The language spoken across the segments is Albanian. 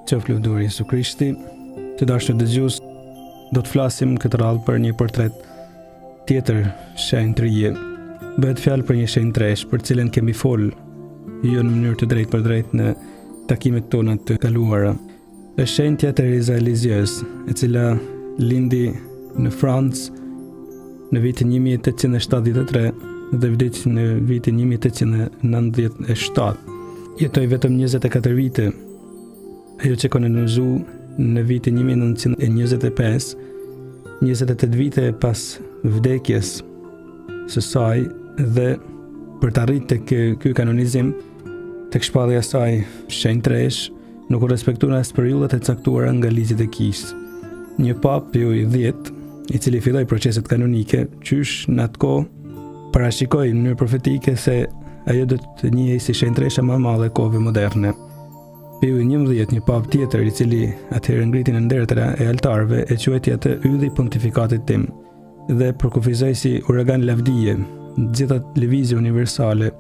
Qoftë luvduri Jezu Krishti. Të dashur dëgjues, do të flasim këtë radhë për një portret tjetër shenjtërie. Bëhet fjalë për një shenjtëresh për cilën kemi folë jo në mënyrë të drejtë për drejtë në takimet tona të kaluara. Është Shenjtja Terezë e Lizjesë, e cila lindi në Francë në vitin 1873 dhe vdiq në vitin 1897. Jetoi vetëm 24 vite. Ajo që kanonizu në vitin 1925, 28 vite pas vdekjes së saj, dhe për të arritë ky kanonizim, tek shpallja e saj shenjtëresh, nuk u respektuan as periudhat e caktuara nga ligjet e kishës. Një pap Pio i 10, i cili filloi proceset kanonike, qysh në atë kohë parashikoi në mënyrë profetike se ajo do të njihej si shenjtëresha më e madhe e kohëve moderne. Pio i 11, një pap tjetër, i cili atëherë ngriti në ndertra e altarëve, e quajti atë ylli pontifikatit tim, dhe përkufizoi si uragan lavdije gjitha lëvizje universale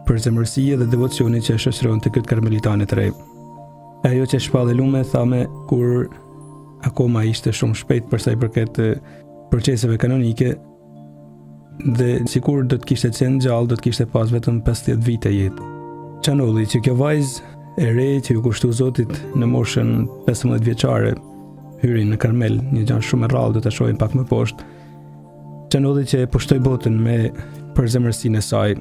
për zemërsie dhe devocionin që shoqëronte këtë karmelitane të re. Ajo që shpalli lume thame kur akoma ishte shumë shpejt për sa i përket proceseve kanonike, dhe sikur do të kishte qenë gjallë, do të kishte pas vetëm 50 vite jetë. Çanolli që kjo vajzë e re që ju kushtu Zotit në moshën 15 vjeçare, hyri në Karmel, një gjë shumë e rrallë, do ta shohim pak më poshtë. Çanolli që e pushtoi botën me përzemërsinë e saj.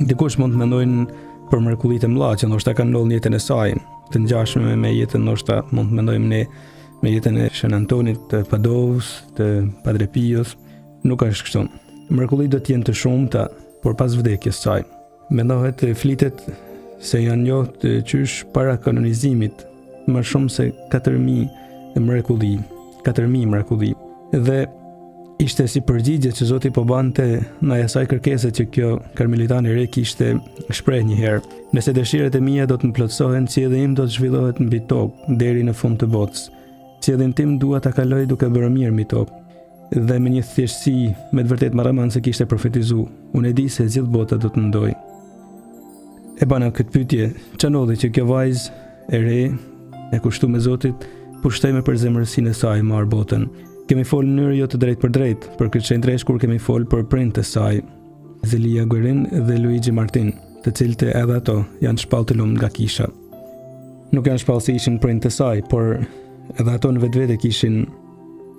Dikush mund të mendojnë për mrekullitë e mëdha që ndoshta kanë ndodhur në jetën e saj, të ngjashme me jetën ndoshta mund të mendojmë ne me jetën e Shën Antonit, të Padovës, të Padre Pios. Nuk është kështu. Mrekullitë do të jenë të shumta, por pas vdekjes së saj. Mendohet flitet se janë njohur të qysh para kanonizimit më shumë se 4.000 mrekulli, 4.000 mrekulli. Dhe ishte si përgjigje që Zoti po bante ndaj asaj kërkese që kjo karmelitane re kishte shpreh një herë. Nëse dëshirat e mia do të plotësohen, qielli im do të zhvillohet mbi tokë deri në fund të botës. Qiellin tim dua ta kaloj duke bërë mirë mbi tokë. Dhe me një thjeshtësi me të vërtet marrëman se kishte profetizu, unë e di se gjithë bota do të ndoj. E bana këtë pyetje, çanolli që kjo vajzë e re e kushtu me Zotit pushtoi me përzemërsinë e saj marr botën. Kemi folë në mënyrë jo të drejtë për drejtë për këtë shenjtëresh kur kemi folë për prindët e saj, Zelia Guerin dhe Luigi Martin, të cilët edhe ato janë shpallë të lumë nga kisha. Nuk janë shpallë se ishin prindët e saj, por edhe ato në vetvete kishin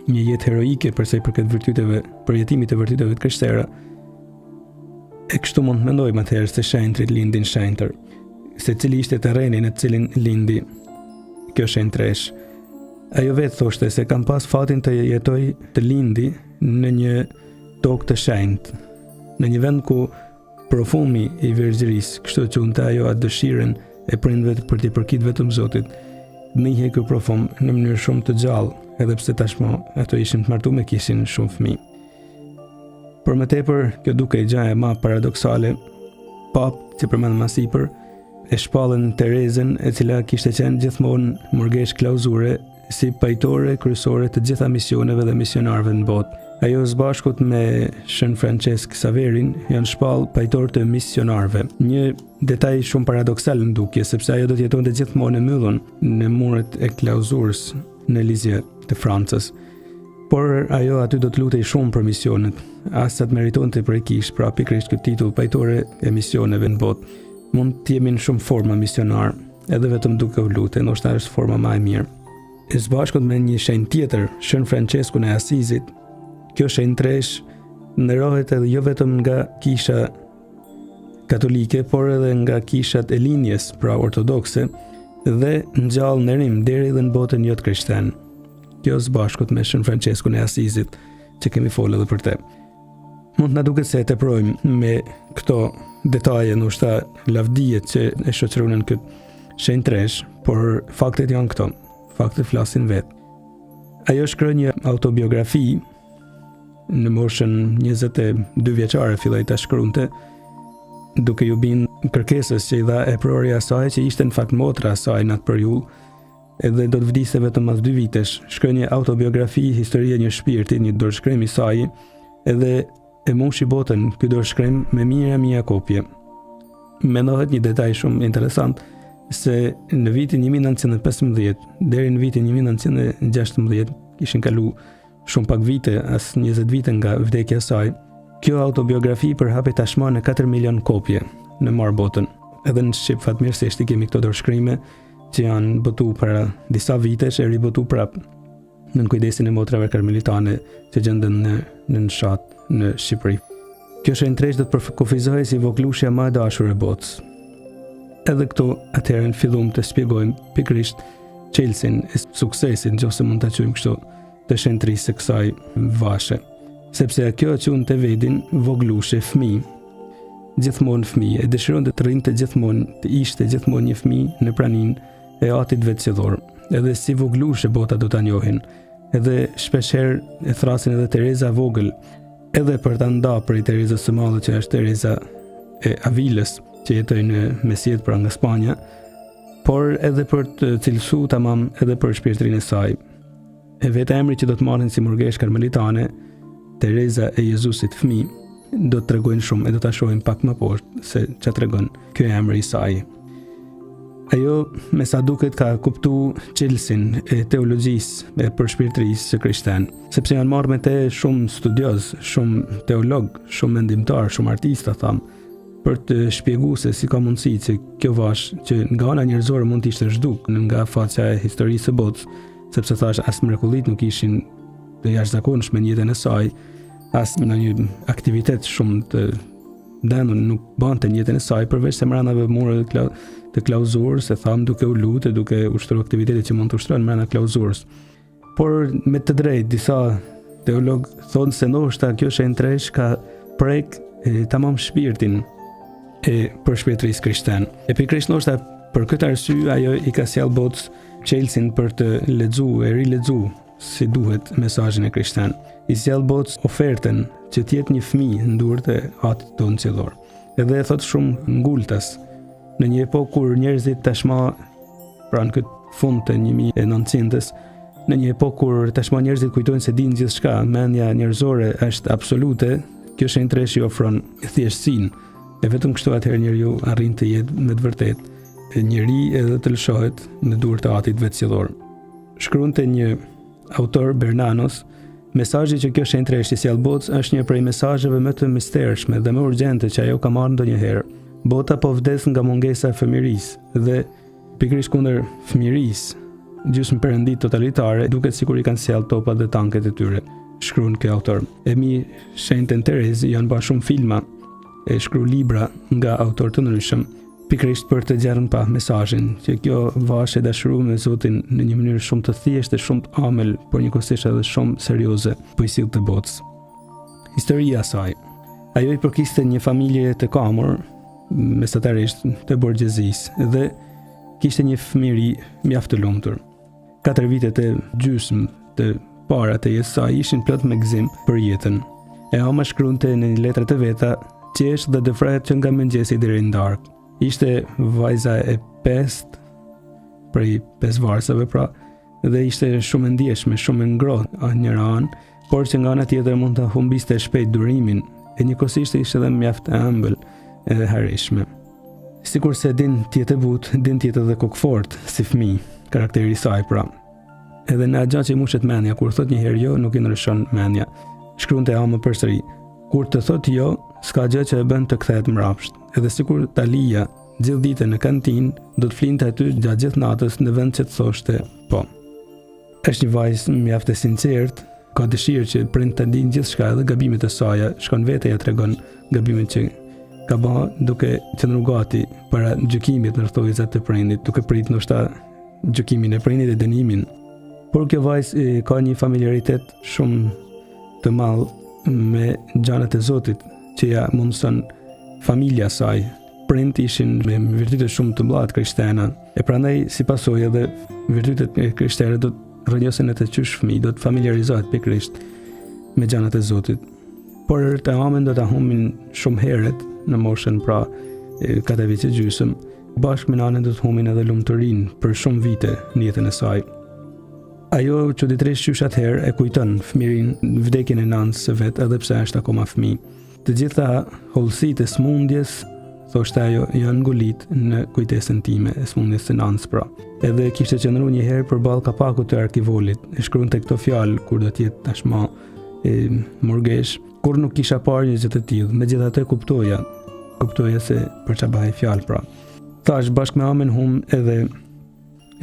një jetë heroike për sa i përket vërtetave, për jetimin e vërtetave të krishterë. E kështu mund të mendojmë atëherë se shenjtrit lindin shenjtër, se cili ishte terreni në të cilin lindi kjo shenjtëresh. Ajo vetë thoshte se kam pas fatin të jetoj të lindi në një tokë të shenjtë, në një vend ku profumi i vergjërisë, kështu që unte ajo atë dëshirën e prindve për t'i përkit vetëm Zotit, njihej ky profum në mënyrë shumë të gjallë, edhe pse tashmë ato ishin të martuar, kishin shumë fëmijë. Por më tepër, kjo duke gjë e ma paradoksale, pap që përmend më sipër e shpallën Terezën, e cila kishte qenë gjithmonë mërgesh klauzure si pajtore kryesore të gjitha misioneve dhe misionarëve në botë. Ajo së bashkut me Shën Francesc Saverin janë shpallë pajtor të misionarëve. Një detaj shumë paradoksal në dukje, sepse ajo do të jetonte gjithmonë e mbyllur në muret e klauzurës në Lizjesë të Francës. Por ajo aty do të lutej shumë për misionet, as sa të meritonte për kish, pra pikërisht këtë titull pajtore e misioneve në botë. Mund të jemi në shumë forma misionar, edhe vetëm duke u lutur, ndoshta është forma më e mirë. E së bashkut me një shenjtë tjetër, Shën Franceskun e Asizit, kjo shenjtëresh nderohet edhe jo vetëm nga kisha katolike, por edhe nga kishat e linjes, pra ortodokse, dhe ngjall nderim deri dhe në botën jo të krishterë. Kjo së bashkut me Shën Franceskun e Asizit, që kemi folë edhe për te. Mund na duket se e teprojmë me këto detaje, ndoshta lavdijet që e shoqëronin këtë shenjtëresh, por faktet janë këto. Faktet flasin vetë. Ajo shkroi një autobiografi në moshën 22 vjeçare, filloi ta shkruante, duke ju bindë kërkesës që i dha e prorja saj, që ishte në fakt motra saj në atë periudhë, edhe do të vdiste vetëm mas 2 vitesh. Shkroi një autobiografi, historia një shpirti, një dorëshkrim i saj, edhe e mushi botën ky dorëshkrim me mira kopje. Mendohet një detaj shumë interesant, se në vitin 1915 deri në vitin 1916 kishin kalu shumë pak vite, as 20 vite nga vdekja e saj. Kjo autobiografi përhapet tashmë në 4 milion kopje në marr botën. Edhe në Shqip fatmirësisht i kemi këto dorëshkrime që janë botu para disa vitesh e ribotu prap në kujdesin e motrave karmelitane që gjenden në nshat në Shqipëri. Kjo Shenjtërish do të kufizohej si voglushja më e dashur e botës. Edhe këto atëherë në fillim të shpjegojmë pikërisht çelësin e suksesit, nëse mund ta quajmë kështu, të Shenjtërisë së kësaj vashe. Sepse kjo që unë të vedin voglushe fëmijë, gjithmonë fëmijë, e dëshiron të rrinte gjithmonë, të ishte gjithmonë një fëmijë në praninë e atit vetësjellor. Edhe si voglushe bota do ta njohin. Edhe shpeshherë e thrasin edhe Tereza vogël, edhe për ta nda prej Terezës së madhe që është Tereza e Avilës, që jetoi në mesjet pra nga Spanja, por edhe për të cilësu tamam edhe për shpirtërinë e saj. E vetë emri që do të marrin si murgesh karmelitane, Tereza e Jezusit fëmijë, do të tregojnë shumë e do ta shohim pak më poshtë se ç'a tregon ky emri i saj. Ajo me sa duket ka kuptu çelësin e teologjisë e përshpirtërisë së krishterë, sepse janë marrë me te shumë studioz, shumë teolog, shumë mendimtar, shumë artista tham, për të shpjeguar se si ka mundësi që kjo vash që nga ana njerëzore mund të ishte zhduk nga faca e historisë së botës, sepse thash as mrekullit nuk ishin të jashtëzakonshme në jetën e saj, as në një aktivitet shumë të dendur nuk bante në jetën e saj, përveç se mranave mure të klauzurës, e tham duke u lutë, duke ushtruar aktivitetet që mund të ushtrojnë mrena klauzurës. Por me të drejtë disa teolog thonë se ndoshta kjo Shenjtërish ka prek tamam shpirtin e përshpirtërisë krishterë. E pikërisht ndoshta për këtë arsye ajo i ka sjell botës çelësin për të lexuar e rilexuar si duhet mesazhin e krishterë. I sjell botës ofertën që të jetë një fëmijë në durët e atit tonë qiellor. Edhe e thot shumë ngultas, në një epokë kur njerëzit tashmë pranë këtë fund të 1900-s, në një epokë kur tashmë njerëzit kujtojnë se dinë gjithçka, mendja njerëzore është absolute, kjo Shenjtërish i ofron thjeshtësinë. E vetëm kështu atëherë njeriu arrin të jetë me të vërtetë njeri edhe të lëshohet në durët e atit vetësjellor. Shkruante një autor Bernanos, mesazhi që kjo Shenjtërish i sjell botës është një prej mesazheve më të mistershme dhe më urgjente që ajo ka marrë ndonjëherë. Bota po vdes nga mungesa e fëmirisë dhe pikërisht kundër fëmirisë, gjysmë perëndit totalitare, duket sikur i kanë sjell topat dhe tanket e tyre. Shkruan ky autor. E mi shenjtën Terezë janë bërë shumë filma, e shkru libra nga autor të ndryshëm, pikërisht për të gjerën pa mesazhin që kjo vash e dashuruar me Zotin në një mënyrë shumë të thjeshtë dhe shumë të amël, por njëkohësisht edhe shumë serioze, po i sillte botës. Historia e saj. Ajo i përkiste një familje të kamur, mesatarisht të borgjezisë, dhe kishte një fëmijëri mjaft të lumtur. 4 vitet e gjysmë të para të jetës saj ishin plot me gëzim për jetën. E ama shkruante në letrat e veta qesh dhe dëfrahet që nga mëngjesi deri në darkë. Ishte vajza e 5 prej 5 varsave pra, dhe ishte shumë e ndjeshme, shumë e ngrohtë njëra anë, por që nga ana tjetër mund të humbiste shpejt durimin, e njëkohësisht ishte edhe mjaft e ëmbël edhe harishme. Sikur se din tjetë e butë, din tjetë edhe kokfort si fëmijë, karakteri i saj pra. Edhe në agja që i mushet mendja, kur thot një herë jo, nuk i ndryshon mendja. Shkruante ama përsëri, kur të thot jo, s'ka gjë që e bën të kthehet mbrapsht. Edhe sikur Talia gjithë ditën në kantinë, do të flinte aty gjatë gjithë natës në vend që të thoshte po. Është një vajzë mjaft e sinqertë, ka dëshirë që prind të dinë gjithçka edhe gabimet e saj, shkon vetë ja tregon gabimet që ka bërë duke qenë gati para gjykimit në rrethojzat të prindit, duke prit ndoshta gjykimin e prindit e dënimin. Por kjo vajzë ka një familiaritet shumë të madh me gjanat e Zotit, që ja mundson familja saj. Prindit ishin me virtyte shumë të mëdha krishtere, e prandaj si pasojë edhe virtytet krishtere do të rrënjosen atë qysh fëmijë, do të familiarizohet pikërisht me gjanat e Zotit. Por të amen do ta humbin shumë herët në moshën pra 4 vite gjysmë, bashkë me nanën do të humbin edhe lumturinë për shumë vite në jetën e saj. Ajo çuditërisht qysh atëherë e kujton fëmirin vdekjen e nanës së vet, edhe pse është akoma fëmijë. Të gjitha hollësitë e smundjes thoshte ajo, janë ngolit në kujtesën time e smundjes së nanës pra. Edhe kishte qëndruar një herë përballë kapakut të arkivolit, e shkruante këto fjalë kur do të jetë tashmë murgesh, kur nuk kisha parë një gjë të tillë, megjithatë kuptoja se për çfarë bëhej fjalë pra. Tash bashkë me Amen hum edhe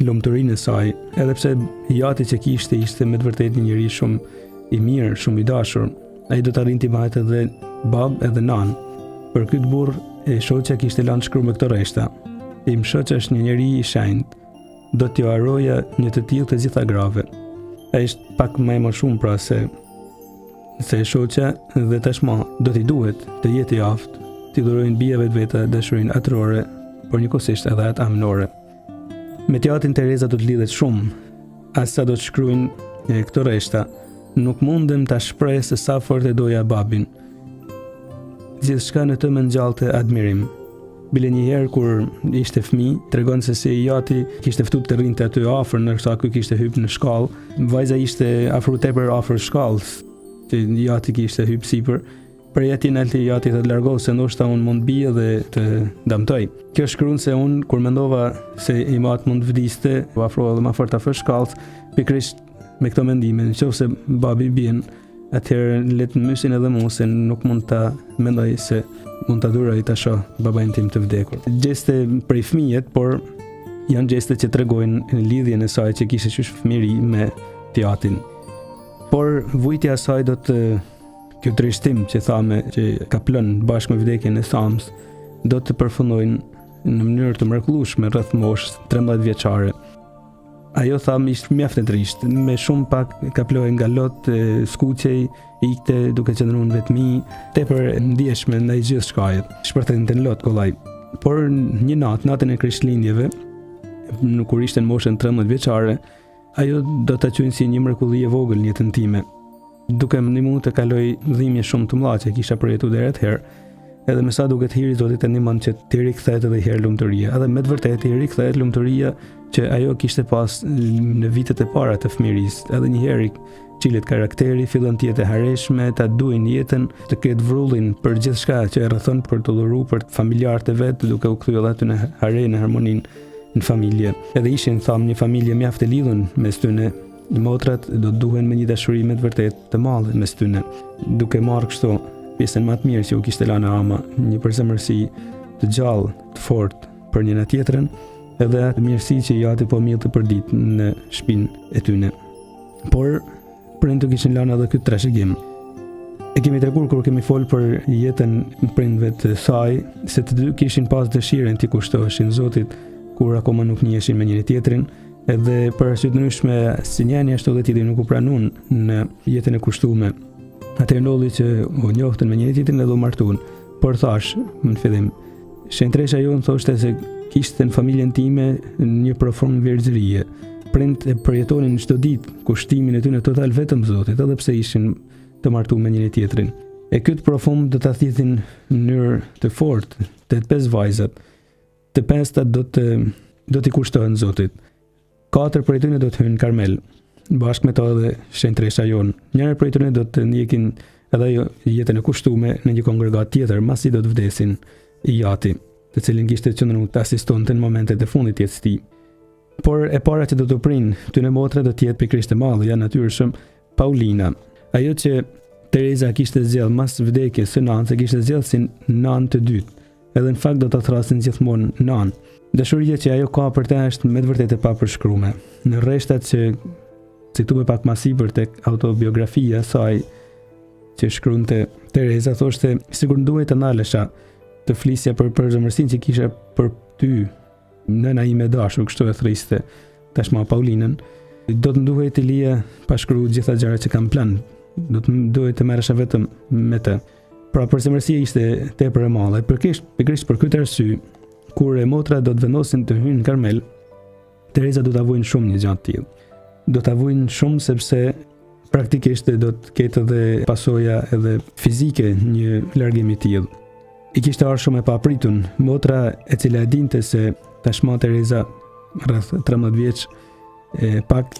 lumturinë e saj, edhe pse jati që kishte ishte me të vërtetë një njerëz shumë i mirë, shumë i dashur. Ai do të arrinti bëhet edhe bab edhe nan. Për këtë burr e shoqja kishte lanë shkruar me këto rreshta. Im shoqja është një njerëz i shenjtë, do t'ju haroja një të tillë të gjitha grave. Ai është pak më e shumë pra se shoqja dhe tashmë do t'i duhet të jetë i aftë, t'i dhurojnë bijave të veta dashurinë atrore, por njëkohësisht edhe atë amnore. Me tjatin Tereza do të lidhet shumë, asa do të shkruajnë këto rreshta. Nuk mundem ta shpreh se sa fort e doja babin. Gjithçka në të më ngjallte admirim. Bile një herë kur ishte fëmijë, tregon se si jati kishte ftuar të rrinte aty afër, ndërsa ky kishte hyrë në shkallë. Vajza ishte afër tepër afër shkallës, që jati kishte hyrë sipër. Për jetin alti jati të largohë se ndoshta unë mund bie dhe të damtoj. Kjo shkruan se unë kur mendova se i mat mund vdiste, u afrova edhe më fort afër shkallës, pikërisht me këto mendime, nëse babi bien, atëherë le të mysin edhe mua se nuk mund ta mendoj se mund ta duroj ta shoh babain tim të vdekur. Gjeste për fëmijët, por janë gjeste që tregojnë lidhjen e saj që kishte qysh fëmijëri me tjatin. Por vujtja e saj do të kjo trishtim që thame që ka plën bashkë me vdekjen e Thams do të përfundojnë në mënyrë të mrekullueshme rreth moshës 13 vjeçare. Ajo thamë ishte mjaft e trisht, me shumë pak kaploi nga lot, skuqej, ikte duke qëndruar në vetmi, tepër ndjeshme ndaj gjithë shkajit. Shpërthente në lot kollaj. Por një natën e Krishtlindjeve, kur ishte në moshën 13 vjeçare, ajo do ta quajnë si një mrekulli e vogël në jetën time. Duke më ndihmuar të kaloj dhimbje shumë të mëdha që kisha përjetuar deri atëherë, edhe me sa duket hiri Zotit të ndihmon që të rikthehet edhe herë lumturia. Edhe me të vërtetë i rikthehet lumturia që ajo kishte pas në vitet e para të fëmijërisë. Edhe një herë qilet karakteri, fillon të jetë e hareshme, ta duin jetën, të ketë vrullin për gjithçka që e rrethon, për të dhuruar për familjarët e vet, duke u kthyer aty në hare, në harmoninë në familje. Edhe ishin thamë një familje mjaft e lidhur mes tyre. Motrat do të duhen me një dashuri me të vërtetë të madhe mes tyre, duke marrë kështu pjesën më të mirë që u kishte lënë ama, një përzemërsi të gjallë, të fortë për njëra tjetrën, edhe atë mirësi që jati po millte për ditë në shtëpinë e tyre. Por prindët kishin lënë edhe këtë trashëgim. E kemi treguar kur kemi folur për jetën e prindëve të saj, se të dy kishin pas dëshirën të kushtoheshin Zotit kur akoma nuk njihesin me njëri tjetrin. Edhe për arsye të ndryshme si njëri ashtu edhe tjetri nuk u pranuan në jetën e kushtuar. Atëherë ndodhi që u njohtën me njëri tjetrin dhe u martuan. Por thash, në fillim, Shenjtërish ajo më thoshte se kishte në familjen time një profund virgjërie. Prindët e përjetonin çdo ditë kushtimin e tyre total vetëm Zotit, edhe pse ishin të martuar me njëri tjetrin. E këtë profund do ta thithin në mënyrë të fortë, të 5 vajzat. Të 5 do t'i kushtohen Zotit. 4 prej tyre do të hyjnë Karmel, bashkë me to edhe Shenjtërisha jon. Njëra prej tyre do të ndjekin edhe ajo jetën e kushtuar në një kongregat tjetër, masi do të vdesin i jati, të cilin kishte qenë të asistonte në momentet e fundit të jetës tij. Por e para që do të prinë tyre motra do të jetë pikërisht e madhe, janë natyrshëm Paulina. Ajo që Tereza kishte zgjedh mas vdekjes së nanës, kishte zgjedh si nanë të dytë. Edhe në fakt do ta thrasin gjithmonë nanë. Dashuria që ajo ka për të është me të vërtetë e papërshkruar. Në rreshtat që cituar pak më sipër tek autobiografia e saj që shkruante Tereza, thoshte sikur duhet të ndalesha të flisja për përzemërsinë që kisha për ty, nëna ime e dashur, kështu e thriste tashmë Paulinën. Do të duhej të lija pa shkruar gjitha gjërat që kam plan. Do të duhet të merresha vetëm me të. Pra përzemërsia ishte tepër e madhe. Pikërisht për këtë arsye, kur e motra do të vendosin të hyjnë në Karmel, Tereza do ta vujnë shumë një gjatë tillë. Do ta vujnë shumë sepse praktikisht do të ketë edhe pasoja edhe fizike një largim i tillë. I kishte ardhur shumë e papritun. Motra e cila e dinte se tashmë Tereza rreth 13 vjeç pak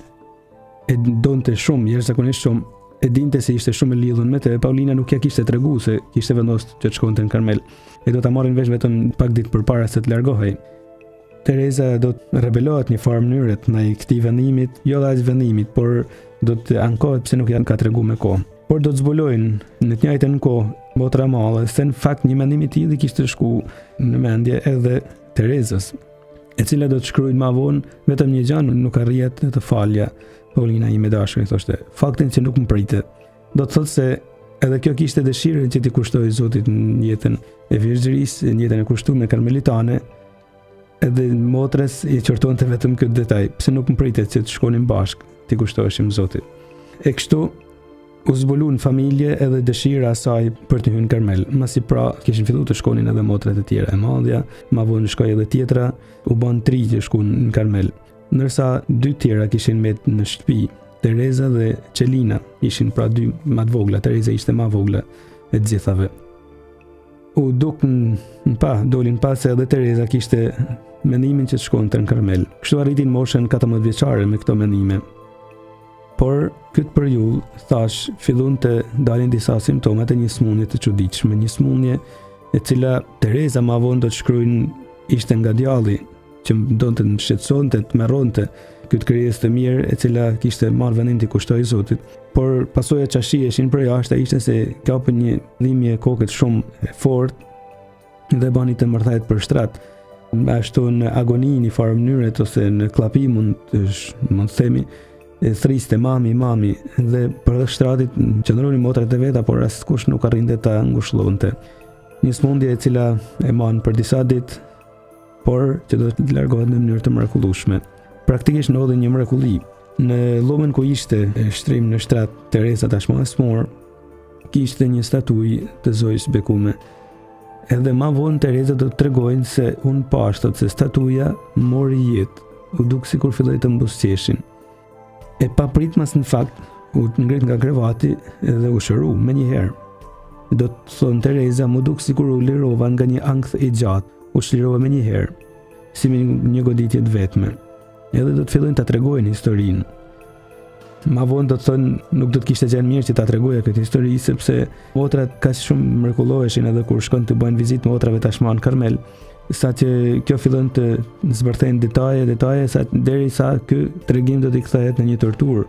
e donte shumë, jashtëzakonisht shumë, e dinte se ishte shumë e lidhur me të, Paulina nuk ja kishte treguar se kishte vendosur që të shkonte në Karmel, e do ta marrin vesh vetëm pak ditë përpara se të largohej. Tereza do të rebelohet një farë mënyre ndaj këtij vendimit, jo as vendimit, por do të ankohet pse nuk janë ka treguar me kohë. Por do të zbulojnë në të njëjtën kohë motra mallë se në fakt një mendim I tillë kishte shku në mendje edhe Terezës, e cila do të shkruajnë më vonë vetëm një gjë nuk arrihet të falja. Paulina ime dashuri thoshte, faktin që nuk më pritet. Do të thotë se edhe kjo kishte dëshirën që t'i kushtoj Zotit në jetën e virgjërisë, në jetën e kushtuar karmelitane, edhe motres I qortonte vetëm këtë detaj, pse nuk më pritet që të shkonim bashkë, t'i kushtoheshim Zotit. E kështu u zbulu në familje edhe dëshira e saj për të hyrë në Karmel. Masi pra kishin filluar të shkonin edhe motrat e tjera e madhja, ma vonë shkoi edhe tjetra, u bën 3 që shkuan në Karmel. Ndërsa 2 tjera kishin mbet në shtëpi. Tereza dhe Çelina ishin pra 2 më të vogla, Tereza ishte më vogla e të gjithave. U dukën dolin pas se edhe Tereza kishte mendimin që të shkonte në Karmel. Kështu arritin moshën 14 vjeçare me këto mendime. Por këtë periudhë, thash, fillon të dalin disa simptomat e një smundje të çuditshme, një smundje e cila Tereza më vonë do të shkruajnë ishte nga djalli, që donte të shqetësonte, të merronte këtë krijesë të mirë e cila kishte marrë vendim të kushtoj Zotit, por pasojat që shiheshin për jashtë ishte se kapi një dhimbje kokët shumë e fortë dhe bani të mërthajet për shtrat. Ashtu në agoni një farë mënyre ose në klapi mund të themi, thriste mami dhe për shtratit qëndronin motrat e veta, por askush nuk arrinte ta ngushëllonte. Një smundje e cila e man për disa ditë, por që do të largohet në mënyrë të mrekullueshme. Praktikisht ndodhi një mrekulli. Në llomin ku ishte shtrim në shtrat Tereza tashmë e smur, kishte një statuj të Zojës bekume. Edhe më vonë Tereza do të tregojnë se unë pashtot se statuja mori jetë, u duk sikur filloi të mbusqeshin. E papritmas në fakt, u ngrit nga krevati dhe u shëru me njëherë. Do të thonë Tereza, mu duk sikur u lirova nga një ankth I gjatë, u shlirova me njëherë, si me një goditje të vetme. Edhe do të fillojnë ta tregojnë historinë. Ma vonë do të thonë nuk do të kishte gjën mirë që ta tregoja këtë histori, sepse motrat kaq shumë mrekulloheshin edhe kur shkon të bëjnë vizitë motrave tashmë në Karmel, sa që kjo fillon të zbërthejnë detaje sa derisa ky tregim do t'i kthehet në një torturë.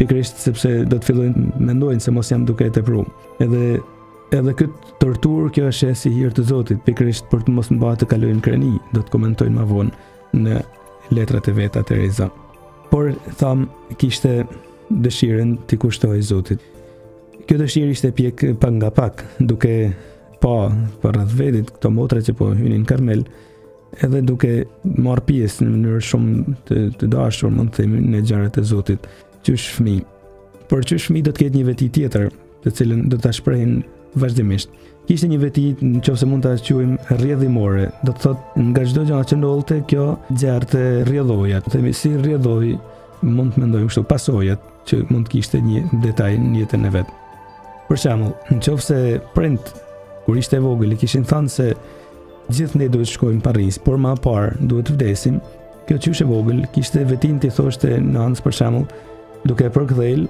Pikërisht sepse do të fillojnë mendojnë se mos jam duke e tepruar. Edhe këtë torturë kjo është si hir të Zotit, pikërisht për të mos mbahë të kalojnë kreni, do të komentojnë më vonë në letrat e veta Tereza. Por tham kishte dëshirën t'i kushtoj Zotit. Kjo dëshirë ishte pjek pak nga pak, duke pa për rreth vetit këto motra që po hynin në Karmel, edhe duke marrë pjesë në mënyrë shumë të dashur, mund të themi, në gjërat e Zotit, qysh fëmijë. Por qysh fëmijë do të ketë një veti tjetër, të cilën do ta shprehin vazhdimisht. Kishte një veti, nëse mund ta quajmë rrjedhimore, do të thotë nga çdo gjë që ndodhte, kjo gjerte rrjedhoja. Themi si rrjedhoi, mund të mendojmë kështu, pasojat që mund të kishte një detaj në jetën e vet. Për shembull, nëse prind kur ishte vogël I kishin thënë se gjithë ne duhet të shkojmë në Paris, por më parë duhet të vdesim. Kjo qysh e vogël kishte vetin t'i thoshte nënës për shembull, duke përkthel,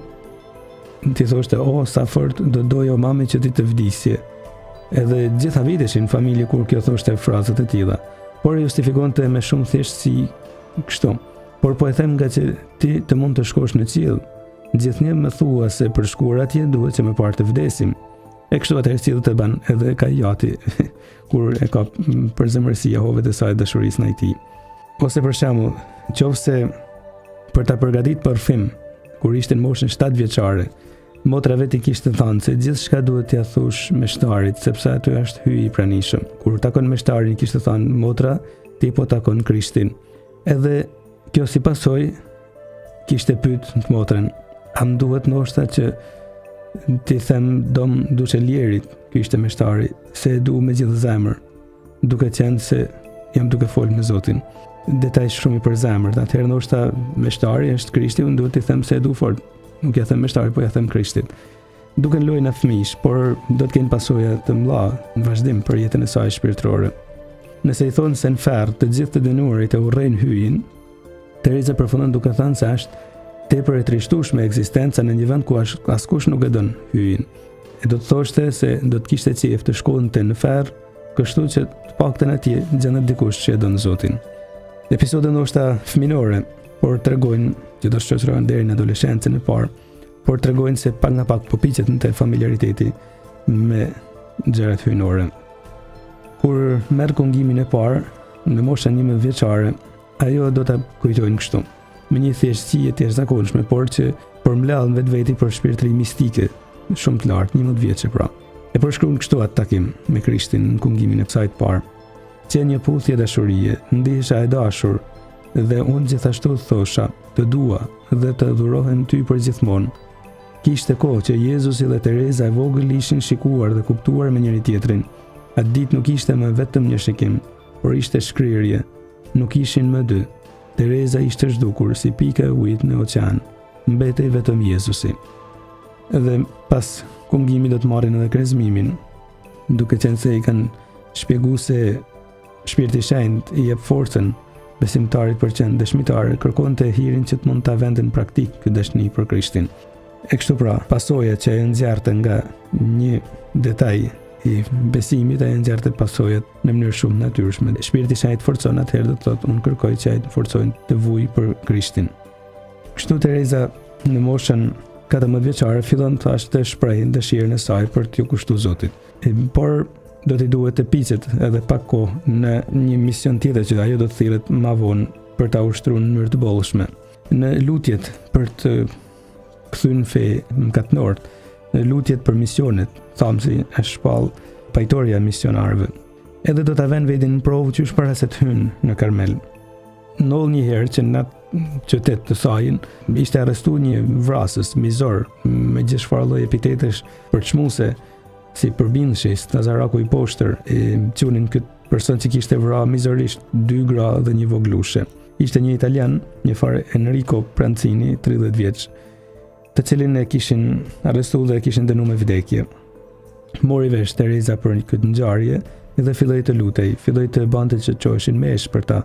t'i thoshte, "O, sa fort do dojo mami që ti të vdisje." Edhe gjitha viteshin familje kur kjo thoshte frazat e tilla, por e justifikonte me shumë thjeshtësi kështu. Por po e them nga që ti të mund të shkosh në qiell. Gjithnjë më thua se për shkuar atje duhet që më parë të vdesim. E kështu atëherë qielli të ban edhe Kajati kur e ka për zemërsi Jehovët e saj dashurisë ndaj tij. Ose për shembull, nëse për ta përgatitur për film, kur ishte në moshën 7 vjeçare, motra vetë kishte thënë se gjithçka duhet t'ia thush meshtarit, sepse aty është hyi I pranishëm. Kur takon meshtarin kishte thënë motra, ti po takon Krishtin. Edhe kjo si pasojë kishte pyet motrën, a më duhet ndoshta që ti them dom duçe lierit, ky ishte meshtari, se e du me gjithë zemër, duke qenë se jam duke folë me Zotin. Detaj shumë I përzemërt, atëherë ndoshta meshtari është Krishti, unë duhet t'i them se e du fort. Nuk ja them meshtari, po ja them Krishtit. Duken lojë në fëmijësh, por do të kenë pasoja të mëdha në vazhdim për jetën e saj shpirtërore. Nëse I thonë se në ferr të gjithë të dënuarit e urrejnë hyjin, Tereza përfundon duke thënë se është tepër e trishtueshme ekzistenca në një vend ku askush nuk e don hyjin. E do të thoshte se do të kishte qejf të shkonte në ferr, kështu që të paktën atje gjendet dikush që e don Zotin. Episode ndoshta fëminore, por tregojnë që do shoqërohen deri në adoleshencën e parë, por tregojnë se pak nga pak po piqet në të familiariteti me gjërat hyjnore. Kur merr kungimin e parë në moshën 11 vjeçare, ajo do ta kujtojnë kështu, me një thjeshtësi të jashtëzakonshme, por që përmbledh vetveti për shpirtëri mistike shumë të lartë, 11 vjeçë pra. E përshkruan kështu atë takim me Krishtin në kungimin e saj të parë. Që një puthje dashurie, ndihesha e dashur, dhe unë gjithashtu thosha, të dua dhe të dhurohem ty për gjithmonë. Kishte kohë që Jezusi dhe Tereza e vogël ishin shikuar dhe kuptuar me njëri tjetrin. Atë ditë nuk ishte më vetëm një shikim, por ishte shkrirje. Nuk ishin më dy. Tereza ishte zhdukur si pika e ujit në oqean. Mbetej vetëm Jezusi. Dhe pas kungimit do të marrin edhe krezmimin, duke qenë se i kanë shpjeguar se Shpirti i Shenjtë i jep forcën besimtarit për qenë dëshmitar, kërkonte hirin që të mund ta vente në praktik këtë dashni për Krishtin. E kështu pra, pasoja që e nxjerrte nga një detaj i besimit, e nxjerrte pasojat në mënyrë shumë natyrshme. Shpirti i Shenjtë forcon atëherë do të thotë unë kërkoj që ai të forcojnë të vuj për Krishtin. Kështu Tereza në moshën 14 vjeçare fillon të shprehë dëshirën e saj për t'ju kushtuar Zotit. Por do t'i duhet të piqet edhe pak kohë në një mision tjetër që ajo do të thirret më vonë për ta ushtruar në mënyrë të bollshme. Në lutjet për të kthyer fe mëkatënor, në lutjet për misionet, thamsi e shpall pajtoria e misionarëve. Edhe do ta vënë vetin në provë që para se të hynë në Karmel. Ndodh një herë që në atë qytet të sajin ishte arrestuar një vrasës mizor me gjithë çfarë lloj epitetesh përçmuese, si përbindëshi, Nazaraku i poshtër, e qunin këtë person që kishte vrarë mizorisht 2 gra dhe një voglushe. Ishte një italian, një fare Enrico Prancini, 30 vjeç, të cilin e kishin arrestuar dhe e kishin dënuar me vdekje. Mori vesh Tereza për këtë ngjarje dhe filloi të lutej, filloi të bante që çoheshin mesh për ta.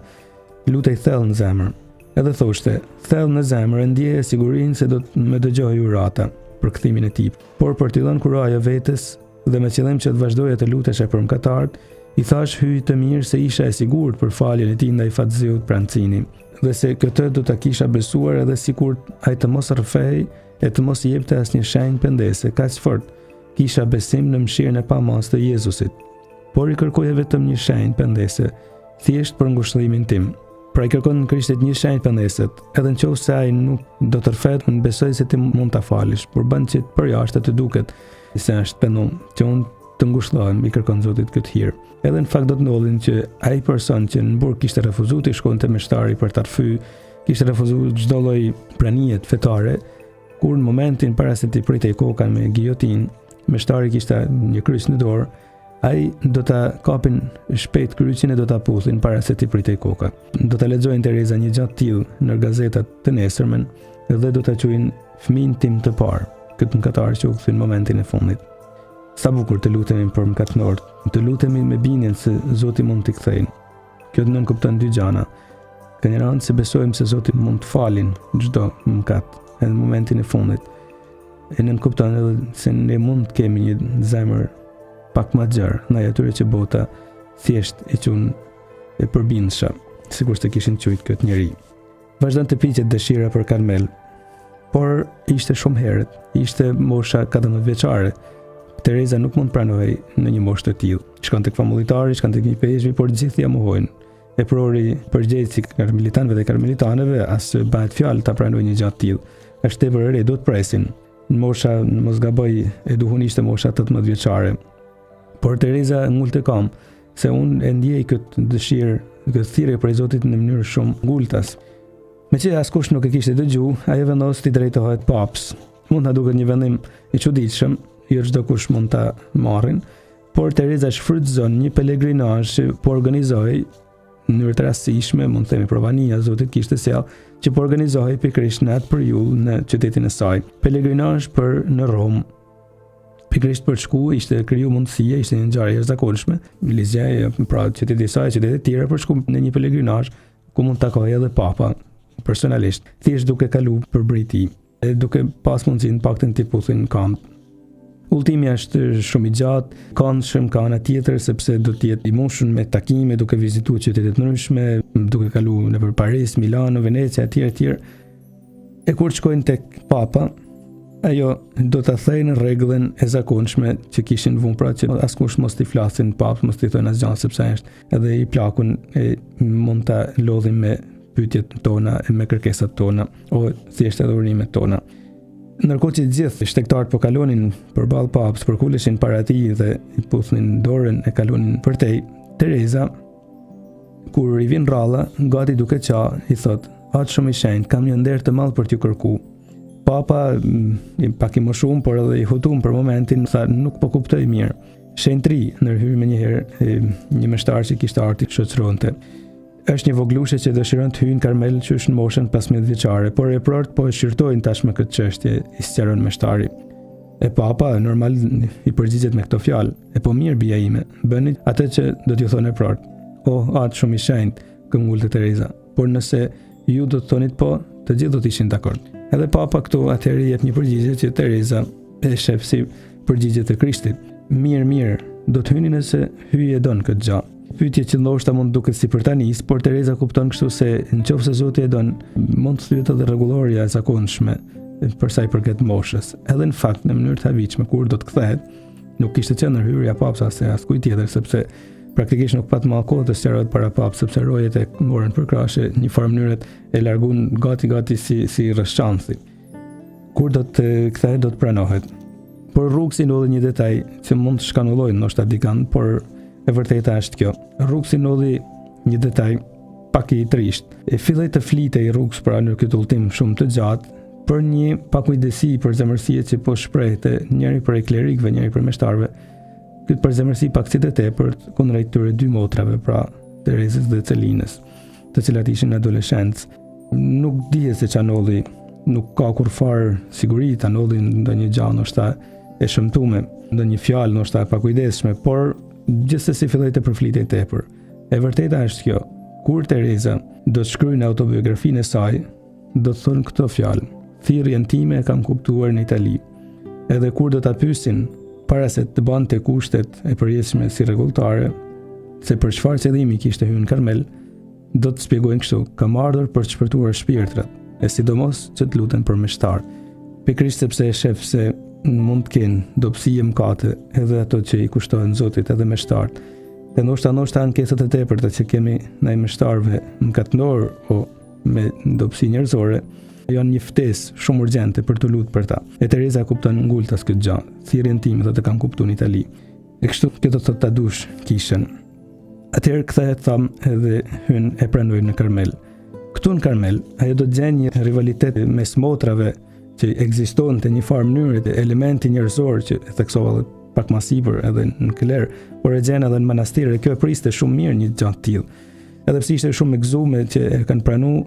Lutej thellë në zemër. Edhe thoshte, thellë në zemër e ndjeje sigurinë se do të më dëgjojë urata për kthimin e tij. Por për t'i dhënë kuraje vetes dhe me qëllim që të vazhdoja të lutesha për mëkatarët, i thash hyj të mirë se isha e sigurt për faljen e tij ndaj fatëziut Prancini, dhe se këtë do ta kisha besuar edhe sikur ai të mos rrëfej e të mos i jepte asnjë shenjë pendese, kaq fort kisha besim në mëshirën e pamos të Jezusit. Por i kërkoja vetëm një shenjë pendese, thjesht për ngushëllimin tim. Pra i kërkon në Krishtit një shenjë pendeset, edhe nëse ai nuk do të rrëfet, unë besoj se ti mund ta falish, por bën që për jashtë të duket se është pendon që unë të ngushëllohem, i kërkon Zotit këtë hir. Edhe në fakt do të ndodhin që ai person që në burg kishte refuzuar të shkonte me shtari për ta rrëfyer, kishte refuzuar çdo lloj pranie fetare, kur në momentin para se t'i pritej koka me giljotin, me shtari kishte një kryq në dorë, ai do ta kapin shpejt kryqin e do ta puthin para se t'i pritej koka. Do ta lexojnë Tereza një gjatë tillë në gazetat të nesërmen dhe do ta quajnë fëmin tim të parë, këtë mëkatar që u kthy në momentin e fundit. Sa bukur të lutemi për mëkatënor, të lutemi me bindjen se Zoti mund t'i kthejë. Kjo nën kupton dy gjëra. Kënjëran se besojmë se Zoti mund të falin çdo mëkat në momentin e fundit. E nën kupton edhe se ne mund të kemi një zemër pak më gjerë, ndaj atyre që bota thjesht e qunë e përbindshë, sikur se kishin quajtur këtë njerëj. Vazhdon të piqet dëshira për Karmel, por ishte shumë herët, ishte mosha 14 vjeçare. Tereza nuk mund pranohej në një moshë të tillë. Shkon tek famulitari, shkon tek një peshë, por gjithë ja mohojnë. E prori përgjegjësi karmelitanëve dhe karmelitanëve as bëhet fjalë ta pranojë një gjatë tillë. Është tepër e re, do të presin. Në mosha, mos gaboj, e duhun ishte mosha 18 vjeçare. Por Tereza ngulte kam se unë e ndjej këtë dëshirë, këtë thirrje prej Zotit në mënyrë shumë ngultas. Meqenëse askush nuk e kishte dëgjuar, ajo vendos t'i drejtohet papës. Mund ta duket një vendim i çuditshëm, jo çdo kush mund ta marrin, por Tereza shfrytëzon një pelegrinazh që po organizoi në mënyrë të rastishme, mund të themi provania Zotit kishte sjell, që po organizohej pikërisht në atë periudhë në qytetin e saj. Pelegrinazh për në Rom. Pikërisht për shku ishte kriju mundësia, ishte një ngjarje e jashtëzakonshme. Lizjesë, pra qyteti i saj, qytetet e tjera për shku në një pelegrinazh ku mund të takojë edhe papa. personalisht, thjesht duke kalu për brejti, e duke pas mundësinë paktën t'i puthin kamp. Udhëtimi është shumë i gjatë, këndshëm ka ana tjetër sepse do të jetë i mushur me takime, duke vizituar qytete të ndryshme, duke kaluar nëpër Paris, Milano, Venecia etj. E kur shkojnë tek papa, ajo do ta thënë rregullën e zakonshme që kishin vënë pra që askush mos t'i flasin papës, mos t'i thonë asgjë sepse është edhe i plakun e mund ta lodhin me pyetjet tona e me kërkesat tona o thjesht edhe urimet tona. Ndërkohë që gjithë shtektarët po kalonin përballë papës, përkuleshin para tij dhe i puthnin dorën e kalonin për tej, Tereza, kur i vin rralla, gati duke qa, i thot: "Atë shumë i shenjtë, kam një nder të madh për t'ju kërku." Papa, pak i më shumë, por edhe i hutum për momentin, tha nuk po kuptoj mirë. Shenjtëri ndërhyri më njëherë një meshtar që kishte arti shoqëronte. Është një voglushe që dëshiron të hyjë në Karmel që është në moshën 15 vjeçare, por e prort po e shqyrtojnë tashmë këtë çështje, i sqaron meshtari. E papa normal i përgjigjet me këto fjalë: "E po mirë bija ime, bëni atë që do t'ju thonë e prort." Atë shumë i shenjtë, këmbgulte Tereza. "Por nëse ju do të thonit po, të gjithë do të ishin dakord." Edhe papa këtu atëherë jep një përgjigje që Tereza e shef si përgjigje të Krishtit. Mirë, do të hyni nëse hyje don këtë gjë. Pyetje që ndoshta mund duket si për ta nis, por Tereza kupton kështu se nëse Zoti e don, mund të thyet edhe rregulloria e zakonshme për sa i përket moshës. Edhe në fakt në mënyrë të havitshme kur do të kthehet, nuk kishte qenë hyrja papës as askujt tjetër, sepse praktikisht nuk pat më kohë të sqarohet para papës, sepse rojet e morën për krahashe një farë mënyrë e largun gati si rreshqanthi. Kur do të kthehet do të pranohet. Por rrugësi ndodhi një detaj që mund të shkanullojë ndoshta dikant, por e vërteta është kjo. Rrugësi ndodhi një detaj pak i trisht. E filloi të flitej rrugës pra në këtë udhtim shumë të gjatë për një pakujdesi për zemërsie që po shprehte njëri prej klerikëve, njëri prej meshtarëve. Këtë përzemërsi pak si të tepërt kundrejt tyre dy motrave, pra Terezës dhe Celinës, të cilat ishin adoleshentë. Nuk dihet se çfarë ndodhi, nuk ka kurfar siguri ta ndodhi ndonjë gjë ndoshta e shëmtuar, ndonjë fjalë ndoshta e pakujdesshme, por gjithsesi filloi të përflitej tepër. E vërteta është kjo: kur Tereza do të shkruajë në autobiografinë e saj, do të thonë këto fjalë: "Thirrjen time e kam kuptuar në Itali." Edhe kur do ta pyesin para se të bante kushtet e përjetshme si rregulltare, se për çfarë qëllimi kishte hyrë në Karmel, do të shpjegojnë kështu: "Kam ardhur për të shpërtuar shpirtrat, e sidomos që të luten për meshtar." Pikërisht sepse e shef se mund të kenë dobësi e mëkate edhe ato që i kushtojnë Zotit edhe meshtarët. E ndoshta ankesat e tepërta që kemi ndaj meshtarëve mëkatëndor o me dobësi njerëzore janë një ftesë shumë urgjente për të lutur për ta. E Tereza kupton ngultas këtë gjë. Thirrjen time do të kam kuptuar në Itali. E kështu kjo do të thotë ta dush kishën. Atëherë kthehet tham edhe hyn e pranoi në Karmel. Këtu në Karmel ajo do të gjejë një rivalitet mes motrave që ekzistonte në një farë mënyrë, elementi njerëzor që e theksova pak më sipër edhe në kler, por e gjen edhe në manastir, e kjo e priste shumë mirë një gjë të tillë. Edhe pse ishte shumë e gëzuar që e kanë pranuar,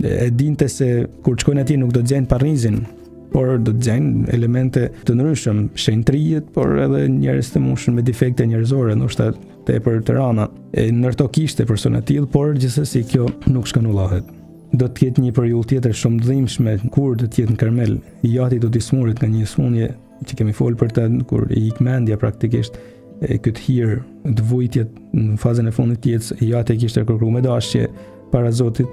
e dinte se kur shkojnë atje nuk do të gjejnë Parizin, por do të gjejnë elemente të ndryshëm, shenjtërijet, por edhe njerëz të mushur me defekte njerëzore, ndoshta tepër të rana. Ndërto kishte persona të tillë, por gjithsesi kjo nuk shkanullohet. Do të ketë një periudhë tjetër shumë të dhimbshme kur do të jetë në Karmel. Jati do të smuret nga një smundje që kemi folur për të, kur i ik mendja praktikisht, këtë hir të vujtjet në fazën e fundit të jetës. Jati kishte kërkuar me dashje para Zotit.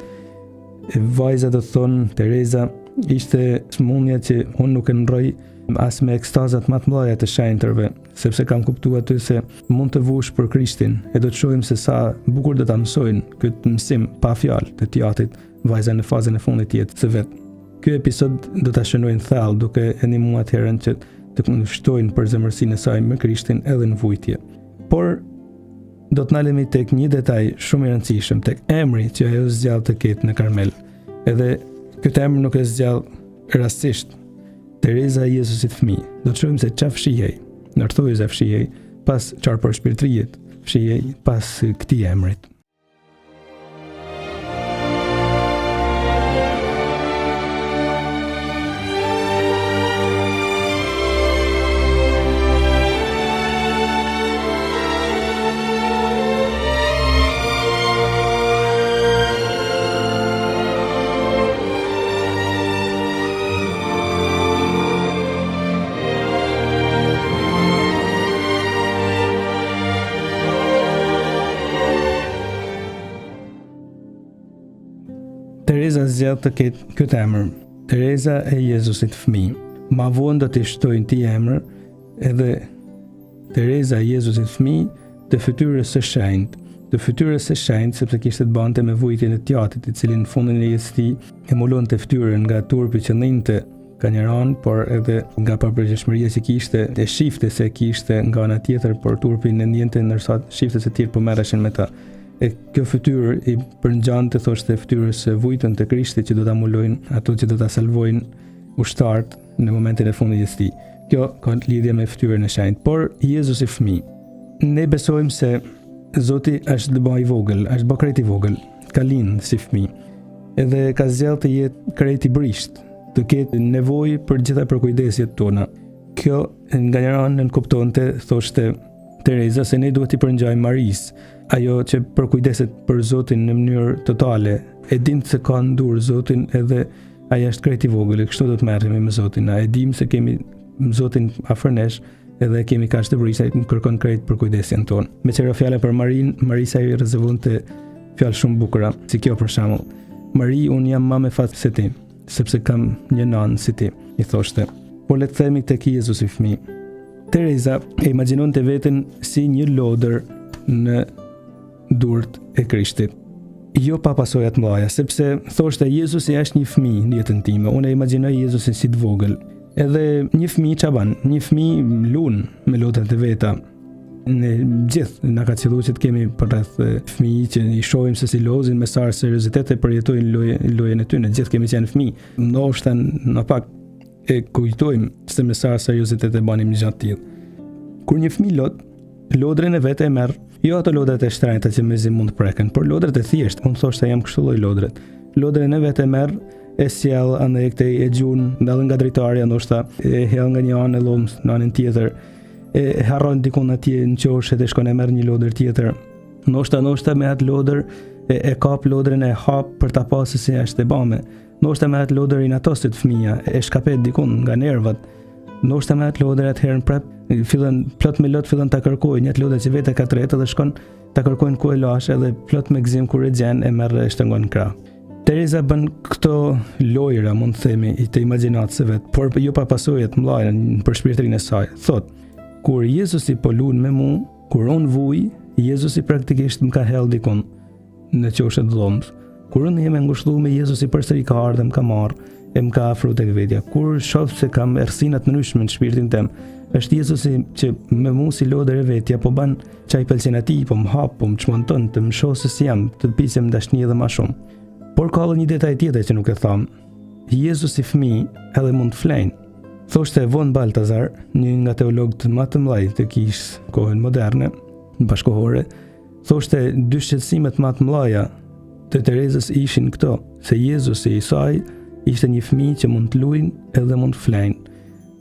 Vajza do të thonë Tereza ishte smundja që unë nuk e ndroj as me ekstazat më të mëdha të shenjtërve, sepse kam kuptuar aty se mund të vush për Krishtin, e do të shohim se sa bukur do ta mësojnë këtë mësim pa fjalë të Jatit vajza në fazën e fundit të jetës së vet. Ky episod do ta shënojnë thellë duke e ndihmuar atëherën që të shtojnë për zemërsinë e saj me Krishtin edhe në vujtje. Por do të ndalemi tek një detaj shumë i rëndësishëm, tek emri që ajo zgjall të ketë në Karmel. Edhe këtë emër nuk e zgjall rastisht. Tereza e Jezusit fëmijë. Do të shohim se çfarë fshihej, ndërthojë fshihej pas çfarë për shpirtrijet fshihej pas këtij emrit. zgjedh të ketë këtë emër, Tereza e Jezusit fëmijë. Ma vonë do t'i shtojnë ti emër edhe Tereza e Jezusit fëmijë të fytyrës së shenjtë. Të fytyrës së shenjtë sepse kishte të bante me vujtjen e tjatit, i cili në fundin e jetës tij emulonte fytyrën nga turpi që ndinte ka një ranë, por edhe nga papërgjeshmëria që kishte, e shifte se kishte nga ana tjetër, por turpi në ndjente ndërsa shiftet e tjerë po merreshin me ta. E kjo fytyrë i përngjante thoshte fytyrës së vujtën të Krishtit që do ta mulojnë ato që do ta salvojnë ushtarët në momentin e fundit të jetës tij. Kjo ka lidhje me fytyrën e shenjtë, por Jezusi fëmijë. Ne besojmë se Zoti është bë i vogël, është bë krejt i vogël, ka lind si fëmijë. Edhe ka zgjedhur të jetë krejt i brisht, të ketë nevojë për gjitha përkujdesjet tona. Kjo nga një anë nënkuptonte, thoshte Tereza, se ne duhet t'i përngjajmë Marisë, ajo që përkujdeset për Zotin në mënyrë totale, e dim se ka në dorë Zotin edhe ai është krejt i vogël, kështu do të merremi me Zotin. E dim se kemi Zotin afër nesh edhe kemi kaq të brisë, kërkon krejt përkujdesjen tonë. Me qëra fjala për Marin, Marisa i rezervonte fjalë shumë bukura, si kjo për shembull. Mari, unë jam më me fat se ti, sepse kam një nanë si ti, i thoshte. Por le të themi tek Jezusi fëmijë. Tereza e imagjinonte veten si një lodër në durt e Krishtit. Jo pa pasoja të mëdha, sepse thoshte Jezusi është një fëmijë në jetën time. Unë e imagjinoj Jezusin si të vogël. Edhe një fëmijë çaban, një fëmijë lun me lodrat e veta. Ne gjithë na ka qelluar që të kemi përreth fëmijë që i shohim se si lozin me sa seriozitet e përjetojnë lojën e tyre. Ne gjithë kemi qenë fëmijë. Ndoshta në pak e kujtojmë se me sa seriozitet e banim një gjatë tjetër. Kur një fëmijë lodrën e vet e merr, jo ato lodrat e shtrenjta që mezi mund të preken, por lodrat e thjeshtë. Unë thoshta jam kështu lloj lodret. Lodrën e vet e merr, e sjell andaj këtej e gjun ndallën nga dritarja, ndoshta e hell nga një anë e lomës në anën tjetër, e harron dikun atje në qoshet e shkon e merr një lodër tjetër. Ndoshta me atë lodër e kap lodrën e hap për ta pasur se është e bame. Ndoshta me atë lodër i natosit fëmia, e shkapet dikun nga nervat. Ndoshta me atë lodër atëherën prap fillon plot me lot fillon ta kërkojnë një lodër që vetë ka tretë dhe shkon ta kërkojnë ku e lash edhe plot me gzim kur e gjen e merr e shtrëngon krah. Tereza bën këto lojra, mund të themi, i të imagjinatës vet, por jo pa pasojë të mëdha për shpirtërinë e saj. Thot, kur Jezusi po lun me mua, kur unë vuj, Jezusi praktikisht më ka hell dikun në qoshet dhomës. Kur unë jam ngushëlluar me Jezusi përsëri ka ardhur, më ka marrë, e më ka afruar tek vetja. Kur shoh se kam errësina të ndryshme në shpirtin tim, është Jezusi që me mua si lodër e vetja po bën çaj pëlqen atij, po më hap, po më çmonton të më shoh se si jam, të pisem dashni edhe më shumë. Por ka edhe një detaj tjetër që nuk e tham. Jezusi fëmijë edhe mund të flejnë. Thoshte von Baltazar, një nga teologët më të mëdhenj të kishë kohën moderne, bashkohore, thoshte dy shqetësimet më të mëdha të Terezës ishin këto, se Jezusi i saj ishte një fëmijë që mund të luajnë edhe mund të flejnë.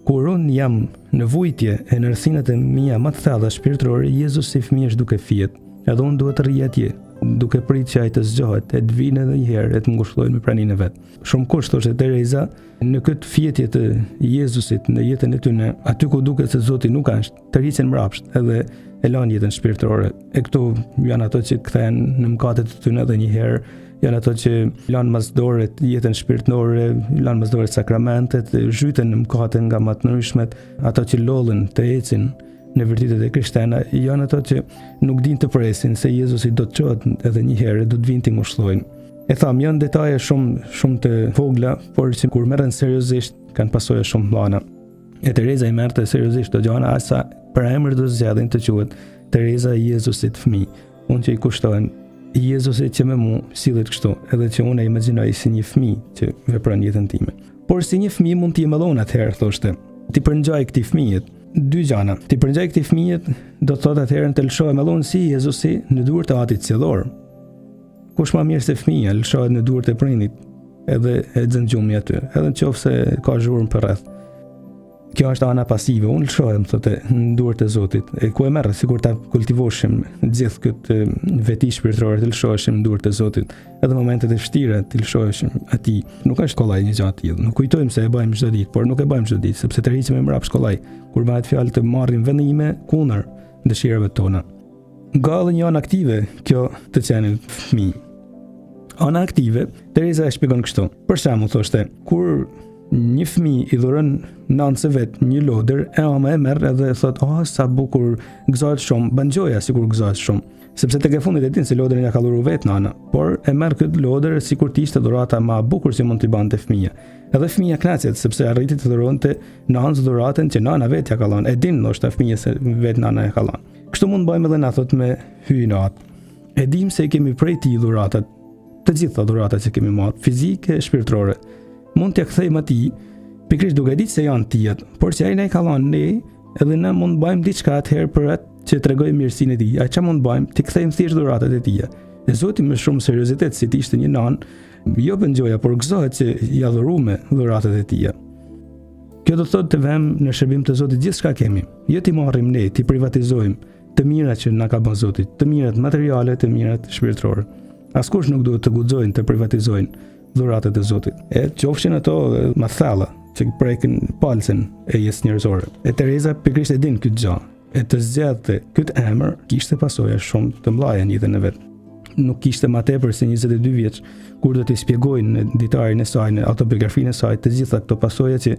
Kur unë jam në vujtje e në rrësinat e mia më të thella shpirtërore, Jezusi fëmijë është duke fjet, edhe unë duhet të rri atje, duke prit që ai të zgjohet, e të vinë edhe një herë e të ngushëllojnë me praninë e vet. Shumë kusht, thoshte Tereza, në këtë fjetje të Jezusit në jetën e tyre, aty ku duket se Zoti nuk është, të rriqen mbrapsht edhe e lanë jetën shpirtërore. E këto janë ato që kthehen në mëkatet e tyre edhe një herë, janë ato që lanë masdore jetën shpirtërore, lanë masdore sakramentet, zhyten në mëkate nga më të ndryshmet, ato që lollen të ecin në vërtetë e krishterë, janë ato që nuk dinë të presin se Jezusi do të çohet edhe një herë, do të vinë të ngushëllojnë. E tham, janë detaje shumë të vogla, por që kur merren seriozisht kanë pasoja shumë të mëdha. E Tereza i merrte seriozisht të gjana, asa për emër do zgjedhin të quhet Tereza e Jezusit fëmijë. Unë që i kushtohem Jezusi që me mua sillet kështu, edhe që unë e imagjinoj si një fëmijë që vepron jetën time. Por si një fëmijë mund të jemëllon atëherë, thoshte. Ti përngjaj këtij fëmijët dy gjana. Ti përngjaj këtij fëmijët do të thotë atëherë të lëshohet me lon si Jezusi në duart e atit cellor. Kush më mirë se fëmia lëshohet në duart e prindit, edhe e xën gjumi aty, edhe nëse ka zhurmë për rreth. Kjo është ana pasive, unë lëshohem thotë në duart e Zotit. E ku e merr, sikur ta kultivoshim gjithë këtë veti shpirtërore, të lëshoheshim në duart e Zotit. Edhe momentet e vështira të lëshoheshim atij. Nuk është kollaj një gjatë tillë. Nuk kujtojmë se e bëjmë çdo ditë, por nuk e bëjmë çdo ditë, sepse të rriqemi mbrapsht kollaj. Kur bëhet fjalë të marrim vendime kundër dëshirave tona. Nga edhe një anë aktive kjo të qenë fëmijë. Ana aktive, Tereza e shpjegon kështu. Për shembull, thoshte, kur një fëmijë i dhuron nancë vet një lodër, e ama e merr edhe thot, "Oh, sa bukur, gëzohet shumë." Bën gjoja sikur gëzohet shumë. Sepse tek e fundit e din se lodërën ja ka dhuruar vet nana, por e merr këtë lodër sikur të ishte dhurata më e bukur që mund t'i bante fëmia. Edhe fëmia kënaqet sepse arriti të dhuronte nancë dhuratën që nana vet ja ka dhënë. E din ndoshta fëmia se vet nana ja ka dhënë. Kështu mund bëjmë edhe na thot me hyjnat. E dim se kemi prej ti dhuratat, të gjitha dhuratat që kemi marrë, fizike, shpirtërore. Mund t'ja kthejmë atij, pikërisht duke ditë se janë tijat, por që ai na i ka dhënë ne, edhe ne mund bëjmë diçka atëherë për atë që tregojmë mirësinë e tij. A çfarë mund bëjmë? Ti kthejmë thjesht dhuratat e tija. E Zoti me shumë seriozitet si të ishte një nan, jo bën gjoja, por gëzohet që ja dhuruam dhuratat e tija. Kjo do të thotë të vëmë në shërbim të Zotit gjithçka kemi. Jo ti marrim ne, ti privatizojmë të mirat që na ka bën Zoti, të mirat materiale, të mirat shpirtërore. Askush nuk duhet të guxojnë të privatizojnë dhuratat e Zotit. E qofshin ato mathalla që prekin palcën e jetës njerëzore. E Tereza pikërisht e din këtë gjë. E të zgjedhte këtë emër kishte pasoja shumë të mëdha në jetën e vet. Nuk kishte më tepër se 22 vjeç kur do t'i shpjegojnë në ditarin e saj, në autobiografinë e saj, të gjitha këto pasoja që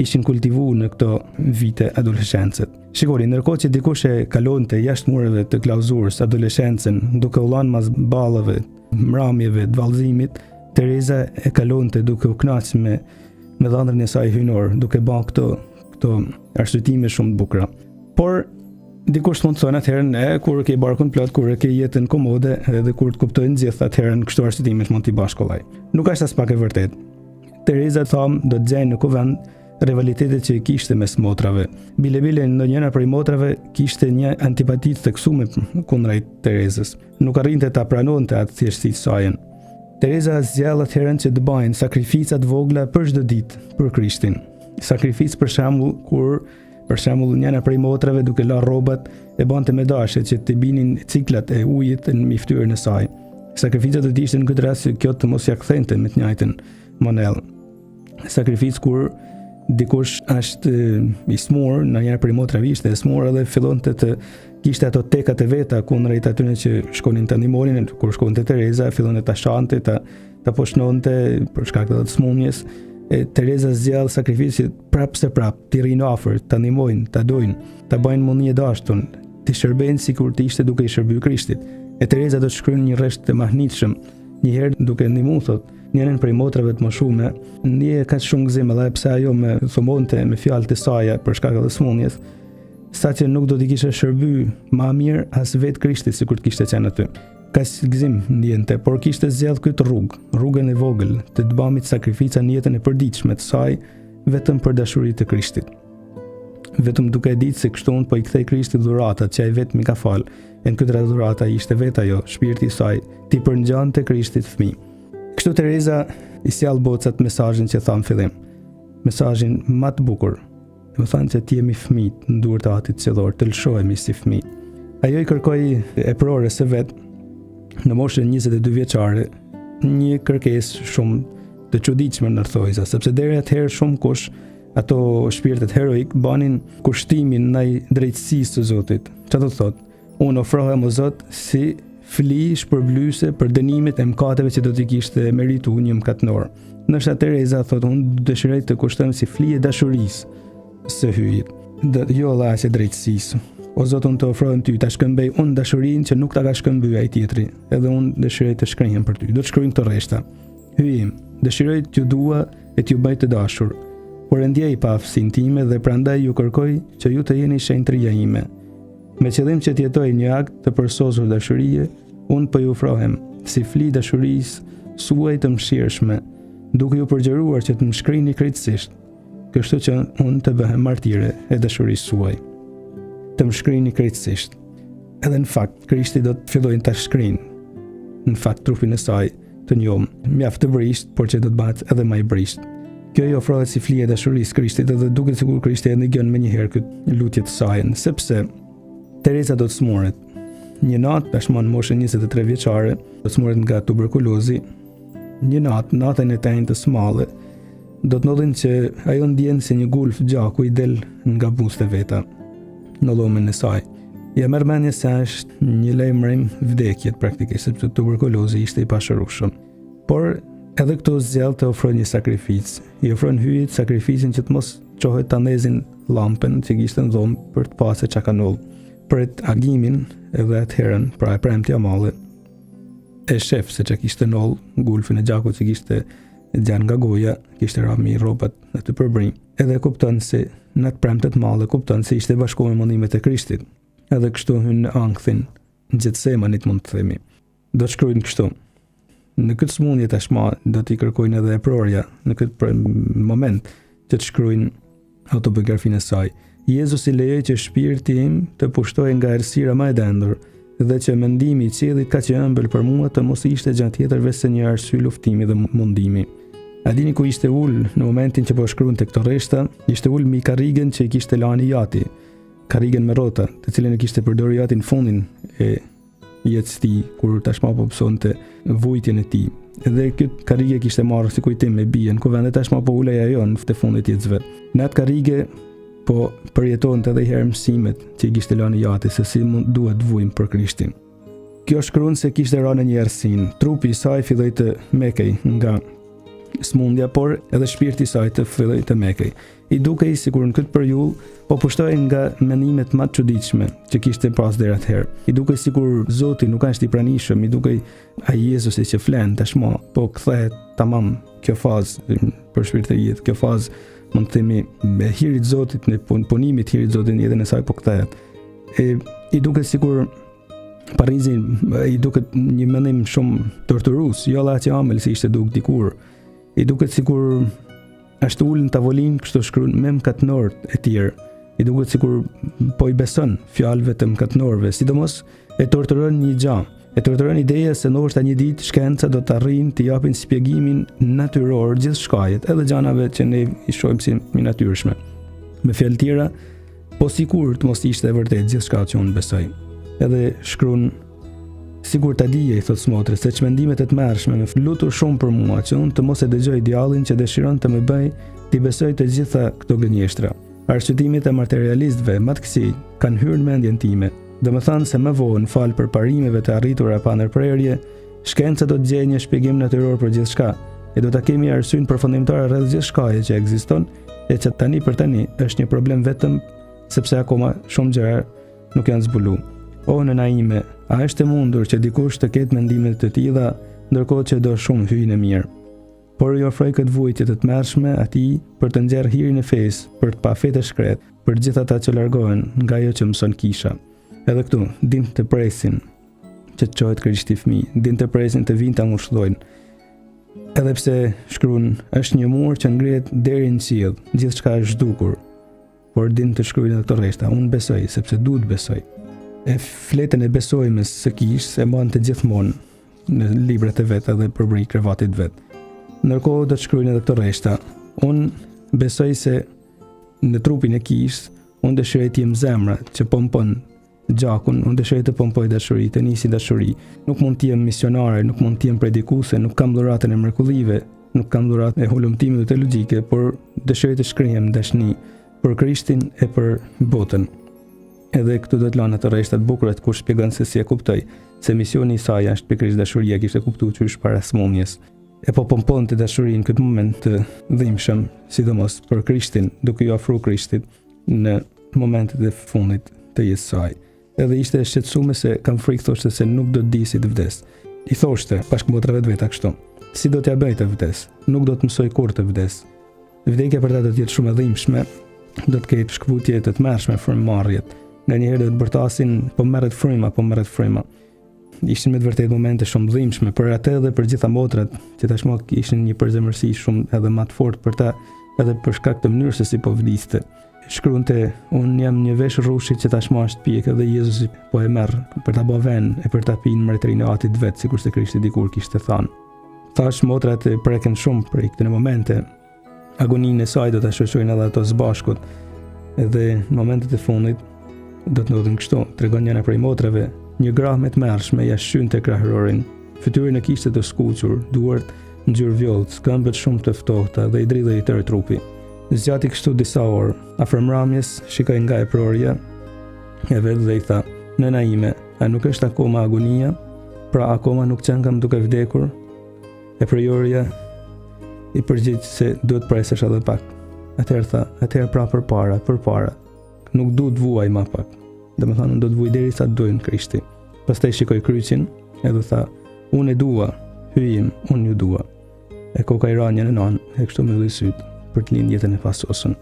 ishin kultivuar në këto vite adoleshencët. Shikoni, ndërkohë që dikush e kalonte jashtë mureve të klauzurës adoleshencën, duke u lënë mas ballave, mramjeve, të vallëzimit, Tereza e kalonte duke u kënaqur me dhënën e saj hyjnor, duke bërë këto arsyetime shumë të bukura. Por dikush mund të thonë atëherën kur ke barkun plot, kur ke jetën komode, edhe kur të kuptojnë gjithë atëherën kështu arsyetimesh mund t'i bash kollaj. Nuk është as pak e vërtet. Tereza tham do të gjejnë në kuvend rivalitetet që kishte mes motrave. Bile ndonjëra prej motrave kishte një antipati të theksuar kundrejt Terezës. Nuk arrinte ta pranonte atë thjeshtësi të saj. Tereza zgjell atëherën që të bëjnë sakrifica të vogla për çdo ditë për Krishtin. Sakrificë për shembull njëra prej motrave duke la rrobat e bante me dashje që të binin ciklat e ujit në miftyrin e saj. Sakrificat do të ishte në këtë rast që kjo të mos ja kthente me të njëjtën monell. Sakrificë kur dikush është i smur, në njëra prej motrave ishte e smur edhe fillonte të kishte ato tekat e veta kundrejt atyre që shkonin të ndihmonin, kur shkonte Tereza fillonte ta shante, ta poshnonte për shkak të smundjes. Tereza zgjell sakrificë prapë t'i rinë afër, ta ndihmojnë, ta dojnë, ta bëjnë mundje dashtun, t'i shërbejnë sikur të ishte duke i shërbyer Krishtit. Tereza do të shkruan një rresht të mahnitshëm, një herë duke ndihmuar thot njërin prej motrave të moshume, ndjeje kaq shumë gëzim edhe pse ajo më thumonte me fjalët e saj për shkak të smundjes, saqë nuk do t'i kishte shërbyer më mirë as vetë Krishtit sikur të kishte qenë aty. Kaq gëzim ndjente, por kishte zgjedh këtë rrugën e vogël të të bëmit sakrifica në jetën e përditshme të saj vetëm për dashurinë të Krishtit. Vetëm duke ditë se kështu unë po i kthej Krishtit dhuratat që ai vetëm i ka fal. Në këtë rast dhurata ishte vetë ajo, shpirti i saj, ti përngjante Krishtit fëmijë. Kështu Tereza i sjell bocat mesazhin që tham fillim. Mesazhin më të bukur. Do të thonë se ti jemi fëmijë në duart e Atit Cellor, të lëshohemi si fëmijë. Ajo i kërkoi e prore së vet në moshën 22 vjeçare, një kërkesë shumë të çuditshme në thojza, sepse deri atëherë shumë kush ato shpirtet heroik banin kushtimin ndaj drejtësisë së Zotit. Çfarë do të thotë? Unë ofrohem o Zot si fli shpërblyese për dënimet e mëkateve që do t'i kishte merituar një mëkatnor. Ndërsa Tereza thotë unë dëshiroj të kushtohem si fli e dashurisë së hyjit, jo edhe as e drejtësisë. O Zot, unë të ofrohem ty, ta shkëmbej unë dashurinë që nuk ta ka shkëmbyer ai tjetri, edhe unë dëshiroj të shkrihem për ty. Do të shkruajmë këto rreshta. Hyjim, dëshiroj t'ju dua e t'ju bëj të dashur, por e ndjej pa aftësinë time dhe prandaj ju kërkoj që ju të jeni shenjtëria ime. Me qëllim që t'jetoj një akt të përsosur dashurie, unë po ju ofrohem si fli dashurisë suaj të mëshirshme, duke ju përgjëruar që të më shkrini krejtësisht, kështu që unë të bëhem martire e dashurisë suaj. Të më shkrini krejtësisht. Edhe në fakt, Krishti do të fillojnë të shkrinë. Në fakt, trupin e saj të njohëm, mjaft të brisht, por që do të bëhet edhe më i brisht. Kjo i ofrohet si fli e dashurisë Krishtit, edhe duket sikur Krishti e ndëgjon më njëherë këtë lutje të saj, sepse Tereza do të smuret. Një natë, tashmë në moshën 23 vjeçare, do të smuret nga tuberkulozi. Një natë, natën e tij të smalle, do të ndodhin që ajo ndjen se një gulf gjaku i del nga buzët e veta në llomin e saj. Ja merr mendje se është një lajmërim vdekjet praktikisht, sepse tuberkulozi ishte i pashërueshëm. Por edhe këtu zgjell të ofron një sakrificë. I ofron hyjit sakrificën që të mos çohet ta ndezin llampën që kishte në dhomë për të pasur çka kanë ull. Për agimin edhe atëherën, pra e premtja malle, e shef se që kishte në ull, gulfin e gjakut që kishte gjanë nga goja, kishte rami ropat në të përbrinj, edhe kupton se në të premtet malle kupton se ishte bashkuar me mendimet e Krishtit. Edhe kështu hyn në ankthën Gjetsemanit, mund të themi. Do të shkruajnë kështu. Në këtë smundje tashmë do t'i kërkojnë edhe eprorja në këtë moment që të shkruajnë autobiografinë e saj. Jezusi i lejoi që shpirti im të pushtojë nga errësira më e dendur dhe që mendimi i qiellit ka qenë ëmbël për mua të mos ishte gjë tjetër veç se një arsye luftimi dhe mundimi. A dini ku ishte ul në momentin që po shkruante këto rreshta? Ishte ul mbi karrigen që i kishte lënë jati, karrigen me rrota, të cilën e kishte përdorur jati në fundin e jetës tij kur tashmë po pësonte vujtjen e tij. Edhe këtë karrige kishte marrë si kujtim me bien, ku vendet tashmë po ulej ajo në fundit të jetës vet. Në atë karrige po përjetonte edhe herë mësimet që i kishte lënë jati se si duhet vujmë për Krishtin. Kjo shkruan se kishte rënë një errësinë. Trupi i saj filloi të mekej nga smundja, por edhe shpirti i saj të filloi të mekej. I dukej sikur në këtë periudhë po pushtohej nga mendimet më të çuditshme që kishte pas deri atëherë. I dukej sikur Zoti nuk është i pranishëm, i dukej ai Jezusi që flen tashmë, po kthehet tamam kjo fazë për shpirtërinë, kjo fazë mund të themi me hirit Zotit, në punimit hirit Zotit në jetën e saj po kthehet. I duket sikur Parizi i duket një mendim shumë torturues, jo që amel si ishte duk dikur. I duket sikur është ul në tavolinë, kështu shkruan me mëkatënorët e tjerë. I duket sikur po i beson fjalëve të mëkatënorëve, sidomos e torturon një gjë. E torturon ideja se ndoshta një ditë shkenca do të arrijnë të japin shpjegimin natyror gjithë shkajet, edhe gjanave që ne i shohim si natyrshme. Me fjalë tjera, po sikur të mos ishte e vërtet gjithçka që unë besoj. Edhe shkruan sigur ta dije, i thot smotrës, se çmendimet e tmerrshme më lutur shumë për mua, që unë të mos e dëgjoj djallin që dëshiron të më bëj të besoj të gjitha këto gënjeshtra. Arsyetimet e materialistëve më të kësij kanë hyrë në mendjen time. Dhe më thanë se më vonë falë për parimeve të arritura pa ndërprerje, shkenca do të gjejë një shpjegim natyror për gjithçka, e do ta kemi arsyeën përfundimtare rreth gjithçkaje që ekziston, e që tani për tani është një problem vetëm sepse akoma shumë gjëra nuk janë zbuluar. O nëna ime, a është e mundur që dikush të ketë mendime të tilla, ndërkohë që do shumë hyjnë e mirë? Por i ofroj këtë vujtje të tmerrshme atij për të nxjerrë hirin e fesë, për të pa fetë shkret, për gjithë ata që largohen nga ajo që mëson kisha. Edhe këtu, din të presin që të qohet Krishti fëmijë, din të presin të vinë ta ngushëllojnë. Edhe pse shkruan, është një mur që ngrihet deri në qiell, gjithçka është zhdukur. Por din të shkruajnë edhe këto rreshta, unë besoj sepse duhet besoj. E fletën e besojmës së kishë e mban të gjithmonë në librat e vet edhe përbërj krevatit vet. Ndërkohë do të shkruajnë edhe këto rreshta. Unë besoj se në trupin e kishës, unë dëshiroj të jem zemra që pompon gjakun, unë dëshiroj të pompoj dashuri, të nisi dashuri. Nuk mund të jem misionare, nuk mund të jem predikuese, nuk kam dhuratën e mrekullive, nuk kam dhuratën e hulumtimit dhe teologjike, por dëshiroj të shkrijem dashni për Krishtin e për botën. Edhe këtu do të lanë ato rreshtat bukura kur shpjegon se si e kuptoi, se misioni i saj është pikërisht dashuria, kishte kuptuar çysh para smundjes. E po pomponte dashurinë në këtë moment të dhimbshëm, sidomos për Krishtin, duke i ofruar Krishtit në momentet e fundit të jetës saj. Edhe ishte e shqetësuar se kam frikë, thoshte se nuk do të di si të vdes. I thoshte bashkë motrave të veta kështu: si do t'ja bëj të vdes? Nuk do të mësoj kur të vdes. Vdekja për ta do të jetë shumë e dhimbshme, do të ketë shkputje të tmerrshme frymëmarrjet. Nga njëherë do të bërtasin, po merret fryma. Ishin me të vërtet momente shumë dhimbshme për atë dhe për gjitha motrat që tashmë ishin një përzemërsi shumë edhe më të fortë për ta, edhe për shkak të mënyrës se si po vdiste. Shkruante, unë jam një vesh rrushi që tashmë është pjekë dhe Jezusi po e merr për ta bërë vend e për ta pinë mretërinë e atit vet, sikur se Krishti dikur kishte thënë. Tash motrat e preken shumë për këto momente. Agoninë e saj do ta shoqërojnë edhe ato së bashkut. Edhe në momentet e fundit do të ndodhin kështu, tregon njëra prej motrave, një grah me tmerrshme ja shynte krahërorin. Fytyrën e kishte të skuqur, duart ngjyrë vjollc, këmbët shumë të ftohta dhe i dridhej i tërë trupi. Zgjati kështu disa orë, afër mramjes shikoi nga eprorja e vet dhe i tha: "Nëna ime, a nuk është akoma agonia? Pra akoma nuk qenë kam duke vdekur?" E prioria i përgjigj se duhet presesh edhe pak. Atëherë tha, atëherë pra përpara. Nuk du të vuaj ma pak. Domethënë do të vuj derisa të dojnë Krishti. Pastaj shikoi kryqin edhe tha, unë e dua, hyjim, unë ju dua. E koka i ra një në anë, e kështu me syt për të lindë jetën e pasosën.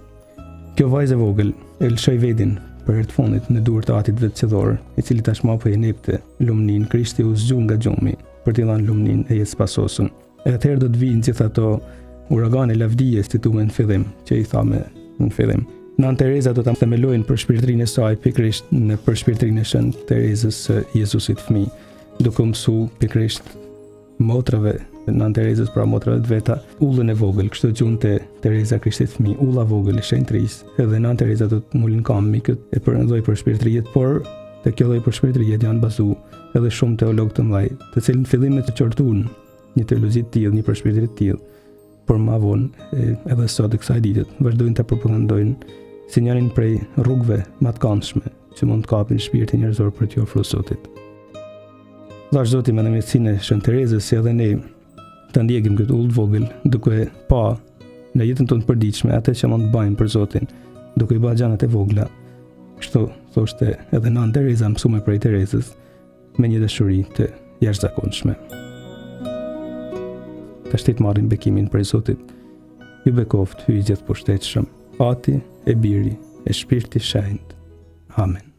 Kjo vajzë e vogël e lëshoi vedin për herë të fundit në duart të atit vetëqëdor, i cili tashmë po i nepte lumnin. Krishti u zgju nga gjumi për t'i dhënë lumnin e jetës pasosën. E atëherë do të vinë gjithë ato uragane lavdije si tume në fillim, që i thamë në fillim. Nën Tereza do ta themelojnë për shpirtërinë e saj pikërisht në për shpirtërinë e Shënt Terezës së Jezusit fëmijë, duke mësu pikërisht motrave, nën Terezës pra motrave të veta, ullën e vogël, kështu quhnte Tereza Krishtit fëmijë, ulla vogël e Shenjtërisë. Edhe nën Tereza do të mulin kam mikët e përndoi për shpirtërinë, por te kjo lloj për shpirtërinë janë bazu edhe shumë teologë të mëdhej, të cilët në fillim të qortuan një teologji të tillë, një përshpirtëri të tillë, por më vonë edhe sot e kësaj dite vazhdojnë të propagandojnë si njërin prej rrugëve më të këndshme që mund të kapin shpirtin njerëzor për t'i ofruar Zotit. Lash Zoti me mirësinë e Shën Terezës, si edhe ne të ndjekim këtë ullë vogël, duke pa në jetën tonë të përditshme atë që mund të bëjmë për Zotin, duke i bërë gjanat e vogla. Kështu thoshte edhe nën Tereza, mësume prej Terezës, me një dashuri të jashtëzakonshme. Tashti të marrim bekimin prej Zotit. Ju bekoft hyj gjithë pushtetshëm, Ati e Biri e Shpirti Shenjtë. Amen.